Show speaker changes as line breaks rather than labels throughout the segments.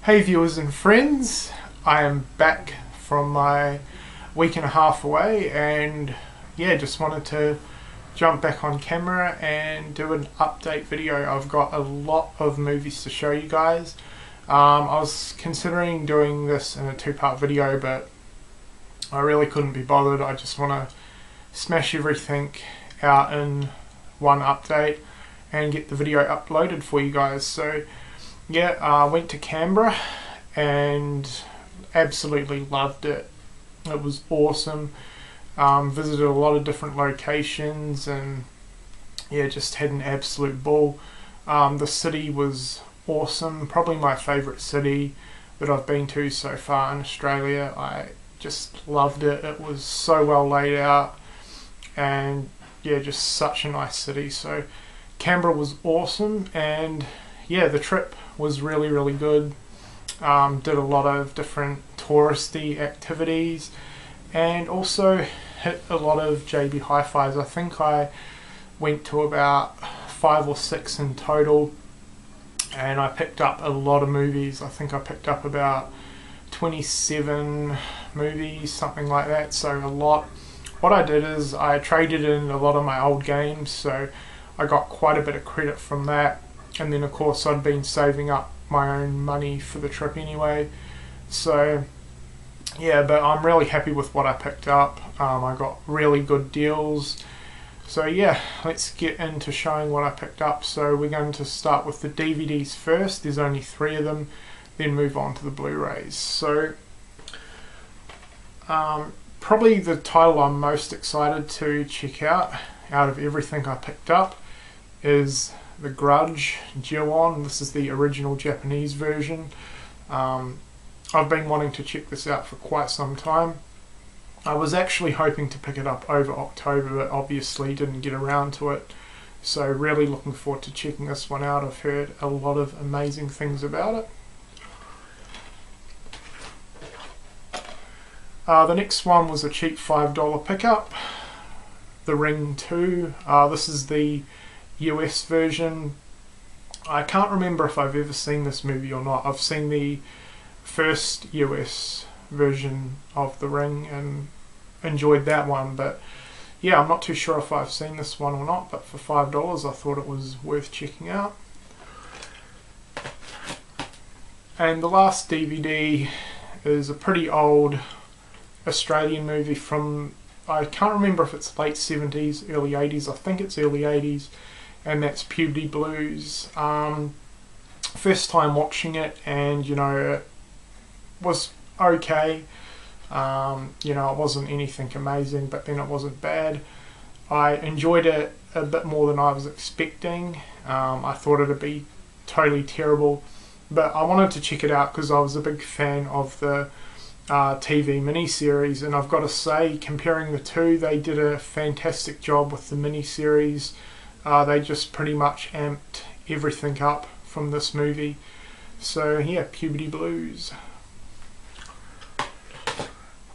Hey viewers and friends, I am back from my week and a half away, and yeah, just wanted to jump back on camera and do an update video. I've got a lot of movies to show you guys. I was considering doing this in a two-part video, but I really couldn't be bothered. I just want to smash everything out in one update and get the video uploaded for you guys. So yeah, I went to Canberra and absolutely loved it. It was awesome. Visited a lot of different locations and yeah, just had an absolute ball. The city was awesome, probably my favourite city that I've been to so far in Australia. I just loved it. It was so well laid out and yeah, just such a nice city. So Canberra was awesome, and yeah, the trip was really good. Did a lot of different touristy activities and also hit a lot of JB Hi-Fis. I think I went to about 5 or 6 in total, and I picked up a lot of movies. I think I picked up about 27 movies, something like that, so a lot. What I did is I traded in a lot of my old games, so I got quite a bit of credit from that. And then of course I'd been saving up my own money for the trip anyway. So yeah, but I'm really happy with what I picked up. I got really good deals. So yeah, let's get into showing what I picked up. So we're going to start with the DVDs first. There's only 3 of them, then move on to the Blu-rays. So probably the title I'm most excited to check out of everything I picked up is The Grudge, Ju-on. This is the original Japanese version. I've been wanting to check this out for quite some time. I was actually hoping to pick it up over October, but obviously didn't get around to it. So really looking forward to checking this one out. I've heard a lot of amazing things about it. The next one was a cheap $5 pickup, The Ring 2. This is the US version. I can't remember if I've ever seen this movie or not. I've seen the first US version of The Ring and enjoyed that one, but yeah, I'm not too sure if I've seen this one or not, but for $5 I thought it was worth checking out. And the last DVD is a pretty old Australian movie from, I can't remember if it's late 70s, early 80s, I think it's early 80s, and that's Puberty Blues. First time watching it, and you know, it was okay. You know, it wasn't anything amazing, but then it wasn't bad. I enjoyed it a bit more than I was expecting. I thought it'd be totally terrible, but I wanted to check it out because I was a big fan of the TV miniseries, and I've got to say, comparing the two, they did a fantastic job with the miniseries. They just pretty much amped everything up from this movie. So yeah, Puberty Blues.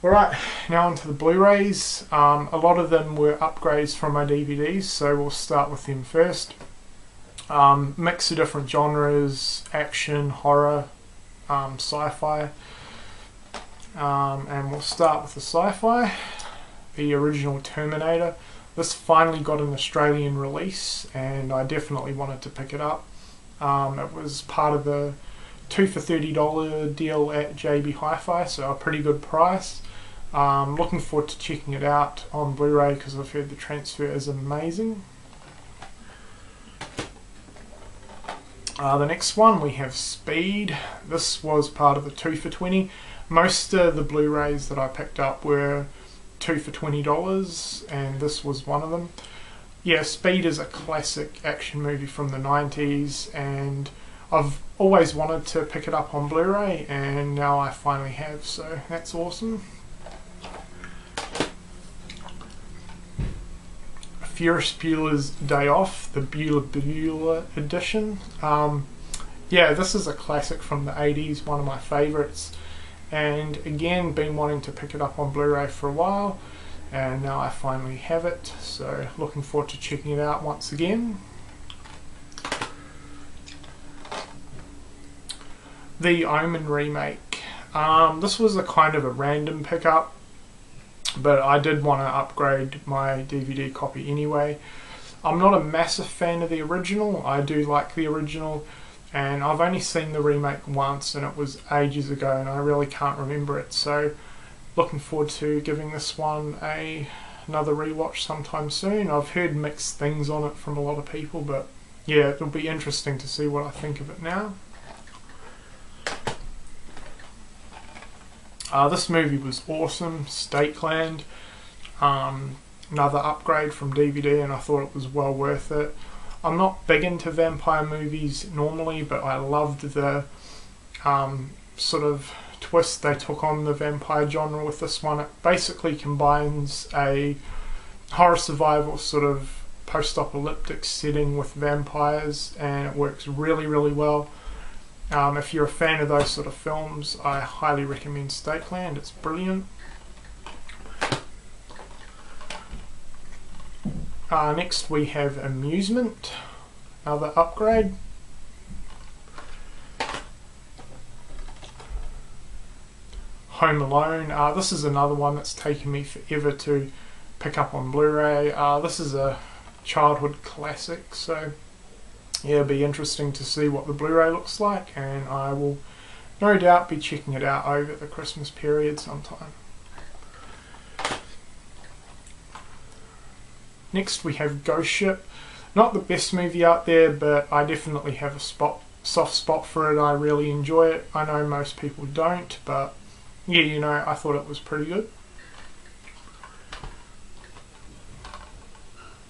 Alright, now onto the Blu-rays. A lot of them were upgrades from my DVDs, so we'll start with them first. Mix of different genres: action, horror, sci-fi. And we'll start with the sci-fi, the original Terminator. This finally got an Australian release, and I definitely wanted to pick it up. It was part of the 2 for $30 deal at JB Hi-Fi, so a pretty good price. Looking forward to checking it out on Blu-ray because I've heard the transfer is amazing. The next one, we have Speed. This was part of the 2 for $20. Most of the Blu-rays that I picked up were 2 for $20, and this was one of them. Yeah, Speed is a classic action movie from the 90s, and I've always wanted to pick it up on Blu-ray, and now I finally have, so that's awesome. Ferris Bueller's Day Off, the Bueller edition. Yeah, this is a classic from the 80s, one of my favourites. And again, been wanting to pick it up on Blu-ray for a while, and now I finally have it, so looking forward to checking it out once again. the Omen remake. This was a kind of a random pickup, but I did want to upgrade my DVD copy anyway. I'm not a massive fan of the original. I do like the original, and I've only seen the remake once, and it was ages ago, and I really can't remember it. So looking forward to giving this one another rewatch sometime soon. I've heard mixed things on it from a lot of people, but yeah, it'll be interesting to see what I think of it now. This movie was awesome. Stakeland, another upgrade from DVD, and I thought it was well worth it. I'm not big into vampire movies normally, but I loved the sort of twist they took on the vampire genre with this one. It basically combines a horror survival sort of post-apocalyptic setting with vampires, and it works really, really well. If you're a fan of those sort of films, I highly recommend Stakeland. It's brilliant. Next we have Amusement, another upgrade. Home Alone. This is another one that's taken me forever to pick up on Blu-ray. This is a childhood classic, so yeah, it'll be interesting to see what the Blu-ray looks like, and I will no doubt be checking it out over the Christmas period sometime. Next we have Ghost Ship. Not the best movie out there, but I definitely have a soft spot for it. I really enjoy it. I know most people don't, but yeah, you know, I thought it was pretty good.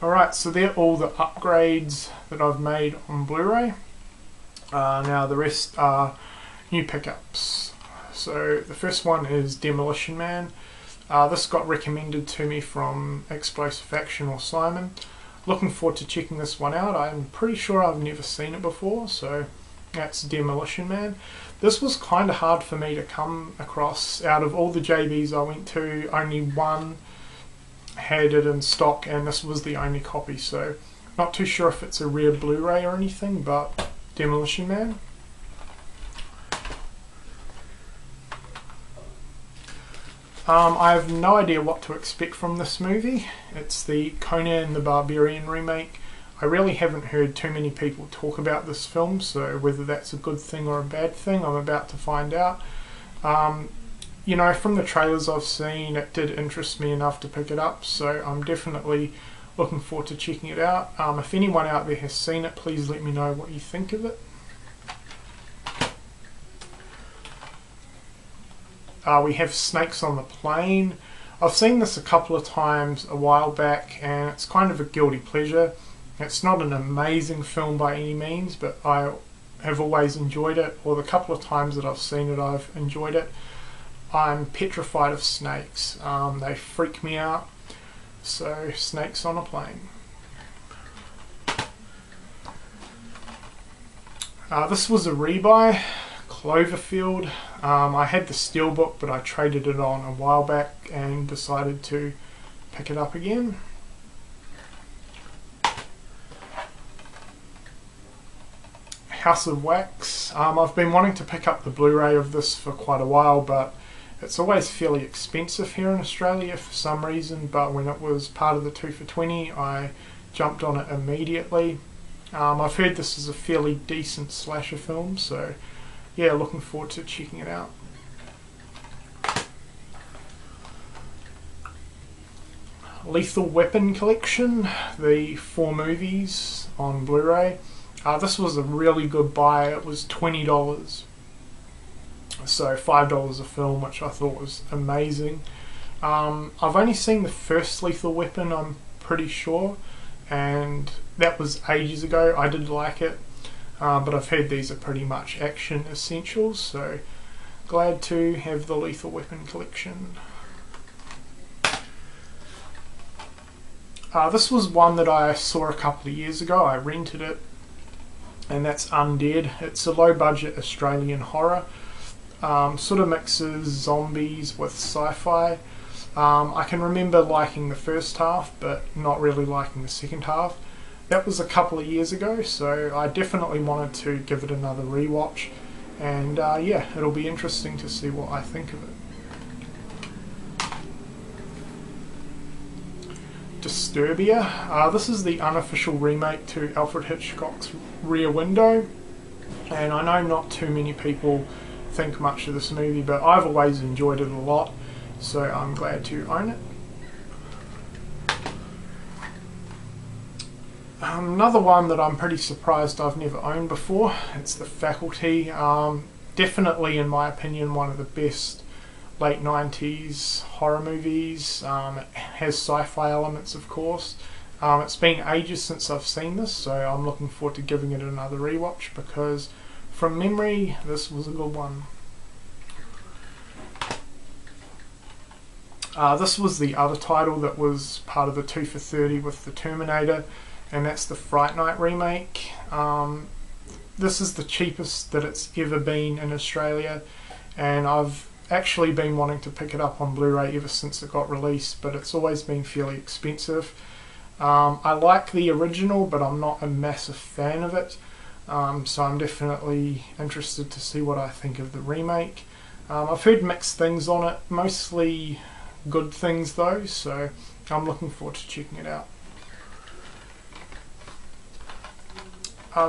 Alright, so they're all the upgrades that I've made on Blu-ray. Now the rest are new pickups. So the first one is Demolition Man. This got recommended to me from Explosive Action or Simon. Looking forward to checking this one out. I'm pretty sure I've never seen it before, so that's Demolition Man. This was kind of hard for me to come across. Out of all the JBs I went to, only one had it in stock, and this was the only copy, so not too sure if it's a rare Blu-ray or anything, but Demolition Man. I have no idea what to expect from this movie. It's the Conan the Barbarian remake. I really haven't heard too many people talk about this film, so whether that's a good thing or a bad thing, I'm about to find out. You know, from the trailers I've seen, it did interest me enough to pick it up, so I'm definitely looking forward to checking it out. If anyone out there has seen it, please let me know what you think of it. We have Snakes on the Plane. I've seen this a couple of times a while back, and it's kind of a guilty pleasure. It's not an amazing film by any means, but I have always enjoyed it, or the couple of times that I've seen it, I've enjoyed it. I'm petrified of snakes. They freak me out. So, Snakes on a Plane. This was a rebuy, Cloverfield. I had the steelbook, but I traded it on a while back and decided to pick it up again. House of Wax. I've been wanting to pick up the Blu-ray of this for quite a while, but it's always fairly expensive here in Australia for some reason, but when it was part of the 2 for $20, I jumped on it immediately. I've heard this is a fairly decent slasher film, so yeah, looking forward to checking it out. Lethal Weapon Collection, the 4 movies on Blu-ray. This was a really good buy. It was $20. So $5 a film, which I thought was amazing. I've only seen the first Lethal Weapon, I'm pretty sure, and that was ages ago. I did like it, but I've heard these are pretty much action essentials, so glad to have the Lethal Weapon collection. This was one that I saw a couple of years ago. I rented it, and that's Undead. It's a low budget Australian horror. Sort of mixes zombies with sci-fi. I can remember liking the first half, but not really liking the second half. That was a couple of years ago, so I definitely wanted to give it another rewatch. and yeah, it'll be interesting to see what I think of it. Disturbia. This is the unofficial remake to Alfred Hitchcock's Rear Window, and I know not too many people think much of this movie, but I've always enjoyed it a lot, so I'm glad to own it. Another one that I'm pretty surprised I've never owned before, it's The Faculty. Definitely, in my opinion, one of the best late 90s horror movies. It has sci-fi elements, of course. It's been ages since I've seen this, so I'm looking forward to giving it another rewatch, because from memory this was a good one. This was the other title that was part of the 2 for 30 with the Terminator, and that's the Fright Night remake. This is the cheapest that it's ever been in Australia, and I've actually been wanting to pick it up on Blu-ray ever since it got released, but it's always been fairly expensive. I like the original, but I'm not a massive fan of it, so I'm definitely interested to see what I think of the remake. I've heard mixed things on it, mostly good things though, so I'm looking forward to checking it out.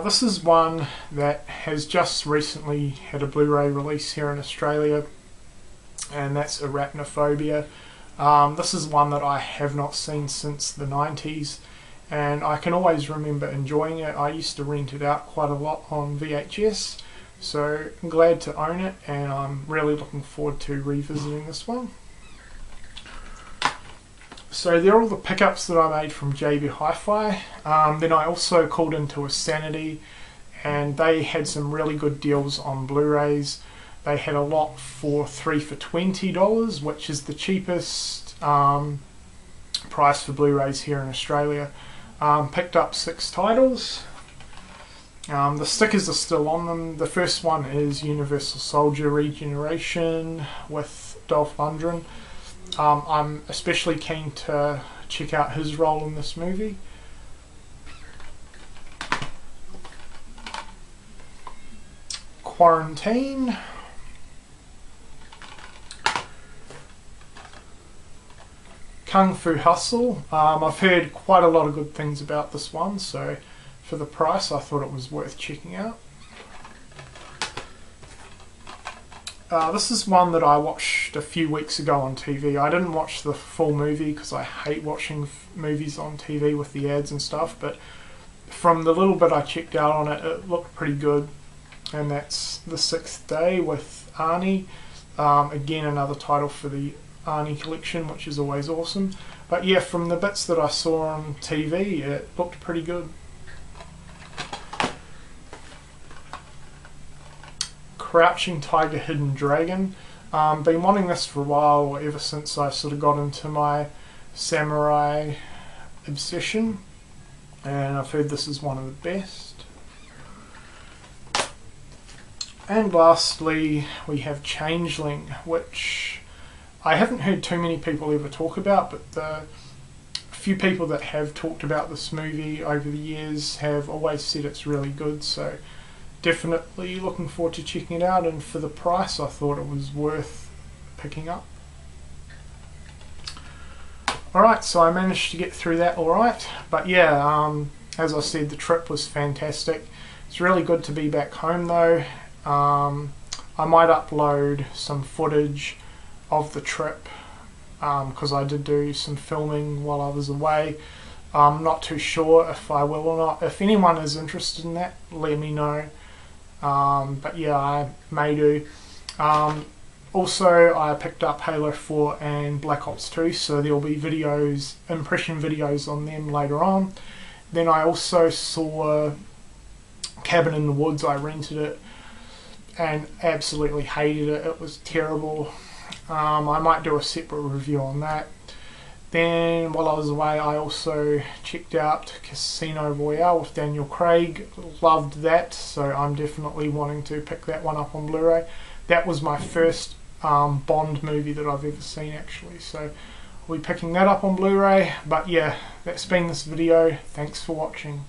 This is one that has just recently had a Blu-ray release here in Australia, and that's Arachnophobia. This is one that I have not seen since the 90s, and I can always remember enjoying it. I used to rent it out quite a lot on VHS, so I'm glad to own it, and I'm really looking forward to revisiting this one. So they're all the pickups that I made from JB Hi-Fi. Then I also called into Insanity, and they had some really good deals on Blu-rays. They had a lot for 3 for $20, which is the cheapest price for Blu-rays here in Australia. Picked up 6 titles. The stickers are still on them. The first one is Universal Soldier Regeneration with Dolph Lundgren. I'm especially keen to check out his role in this movie. Quarantine. Kung Fu Hustle. I've heard quite a lot of good things about this one, so for the price I thought it was worth checking out. This is one that I watched a few weeks ago on TV. I didn't watch the full movie because I hate watching movies on TV with the ads and stuff, but from the little bit I checked out on it, it looked pretty good, and that's The Sixth Day with Arnie. Again, another title for the Arnie collection, which is always awesome. But yeah, from the bits that I saw on TV, it looked pretty good. Crouching Tiger, Hidden Dragon. Been wanting this for a while, ever since I sort of got into my samurai obsession, and I've heard this is one of the best. And lastly, we have Changeling, which I haven't heard too many people ever talk about, but the few people that have talked about this movie over the years have always said it's really good, so definitely looking forward to checking it out, and for the price I thought it was worth picking up. Alright, so I managed to get through that alright, but yeah, as I said, the trip was fantastic. It's really good to be back home though. I might upload some footage of the trip, because I did do some filming while I was away. I'm not too sure if I will or not. If anyone is interested in that, let me know. But yeah, I may do. Also, I picked up Halo 4 and Black Ops 2, so there'll be videos, impression videos on them later on. Then I also saw Cabin in the Woods. I rented it and absolutely hated it. It was terrible. I might do a separate review on that. Then while I was away, I also checked out Casino Royale with Daniel Craig. Loved that, so I'm definitely wanting to pick that one up on Blu-ray. That was my first Bond movie that I've ever seen, actually, so I'll be picking that up on Blu-ray. But yeah, that's been this video. Thanks for watching.